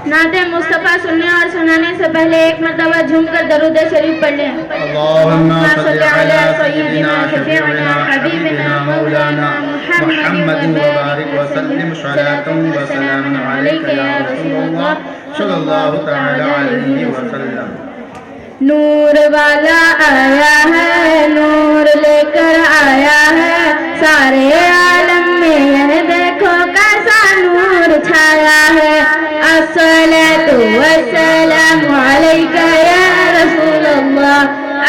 नाते मुस्तफ़ा सुनने और सुनाने से पहले एक मरतबा झूमकर दरूद शरीफ पढ़ लें। अल्लाहुम्मा सल्लि अला सय्यिदिना शफीइना हबीबिना मौलाना मुहम्मद व बारिक व सल्लिम सलातन व सलामन अलैका या रसूलल्लाह सल्लल्लाहु तआला अलैहि वसल्लम। नूर वाला आया है, नूर लेकर आया है, सारे आलम में यह देखो कैसा नूर छाया है। अस्सलातु वस्सलामु अलैका या रसूलल्लाह,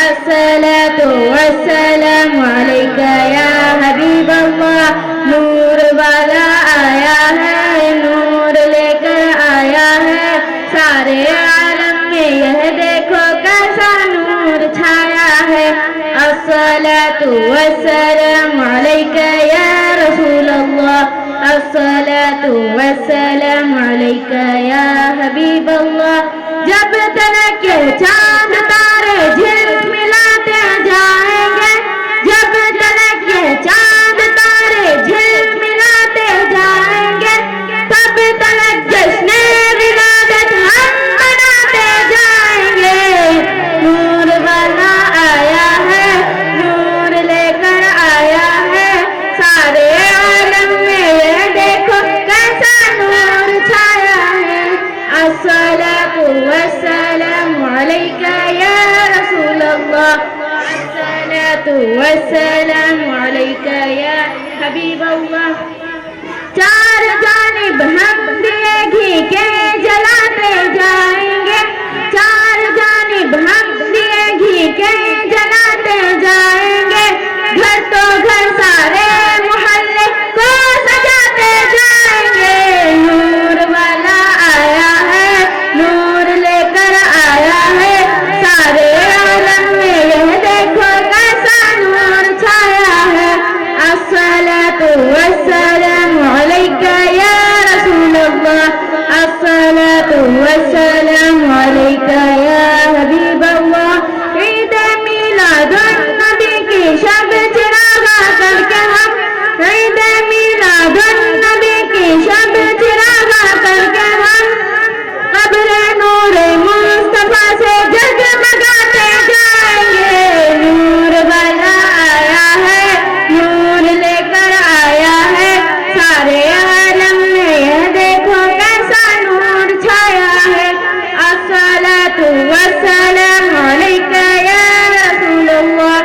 अस्सलातु वस्सलामु अलैका या हबीबल्लाह। नूर वाला आया है, नूर लेकर आया है, सारे आलम में यह देखो कैसा नूर छाया है। अस्सलातु वस्सलामु अलैका या रसूलल्लाह, अस्सलातु वस्सलामु अलैका या हबीबल्लाह। जब तक ये चांद तारे झिलमिलाते जाएंगे, जब तक ये चांद तारे झिलमिलाते जाएंगे, तब तक जश्न विलादत हम मनाते जाएंगे। नूर वाला आया है, नूर लेकर आया है, सारे आलम में ये देखो कैसा नूर छाया है। अस्सलातु वस्सलामु अलैका या रसूलल्लाह, अस्सलातु वस्सलामु अलैका या हबीबल्लाह। चार जानिब हम दिए घी के जलाते जाएंगे, चार जानिब हम दिए घी के जलाते जाएंगे, घर तो घर सारे मोहल्ले को सजाते जाएंगे। नूर वाला आया है, नूर लेकर आया है, सारे आलम में यह देखो कैसा नूर छाया है। अस्सलातु वस्सलामु अलैका या रसूलल्लाह, अस्सलातु वस्सलामु अलैका या हबीबल्लाह। ईद मिलादुन नबी की शब चिरागा करके हम, ईद मिलादुन नबी की शब चिरागा करके हम, कब्र नूरे मुस्तफा से जगमगाते जाएंगे। नूर वाला आया है, नूर लेकर आया है, सारे आलम में यह देखो कैसा नूर छाया है। अस्सलातु वस्सलामु अलैका या रसूलल्लाह,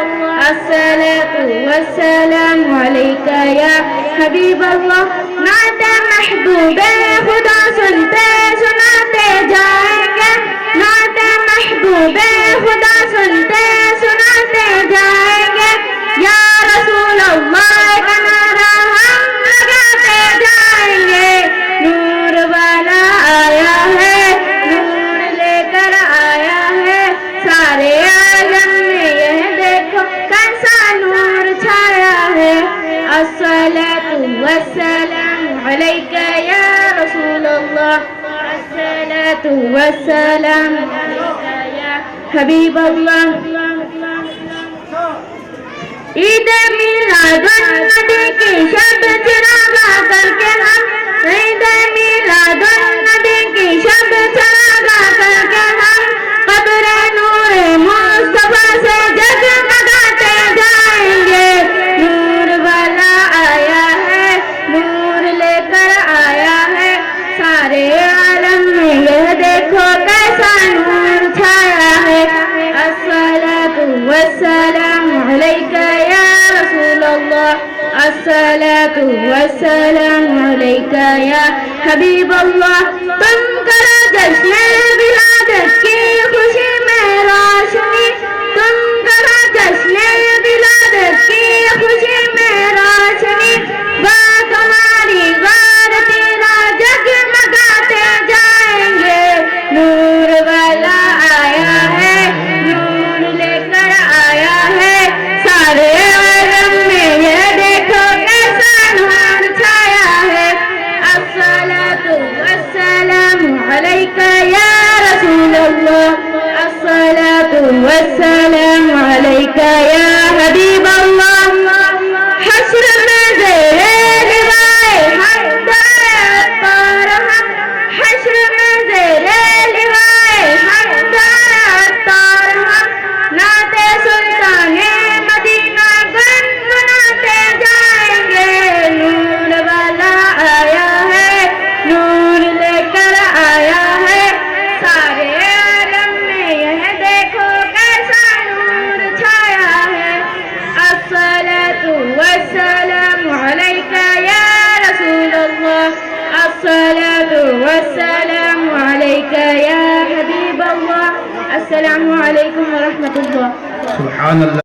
अस्सलातु वस्सलामु अलैका या हबीबल्लाह। नाते महबूबे खुदा सुनते सुनाते जाएंगे, नाते महबूबे खुदा सुनते सुनाते जाएंगे, या रसूलल्लाह का नारा हम लगाते जाएंगे। नूर वाला आया है, नूर लेकर आया है, सारे आलम में यह देखो कैसा नूर छाया है। अस्सलातु वस्सलामु अलैका या रसूलल्लाह, अस्सलातु वस्सलामु अलैका या हबीबल्लाह। ईद मिलादुन नबी की शब चिरागा करके हम, ईद मिलादुन नबी की शब चिरागा करके हम, कब्र नूरे मुस्तफा से जगमगाते जाएंगे। नूर वाला आया है, नूर लेकर आया है, सारे आलम में यह देखो कैसा नूर छाया है। अस्सलातु वस्सलामु अलैका या रसूलल्लाह, अस्सलातु वस्सलामु अलैका या हबीबल्लाह। तुम करो जश्न विलादत की खुशी में रोशनी, तुम करो जश्न विलादत की खुशी में रोशनी, बात हमारी बार तेरा जगमगाते जाएंगे। नूर वाला आया है, नूर लेकर आया है, सारे आलम में यह देखो कैसा नूर छाया है। अस्सलातु वस्सलामु अलैका या रसूलल्लाह, अस्सलातु वस्सलामु अलैका या السلام عليك يا حبيب الله السلام عليكم ورحمة الله سبحان اللہ.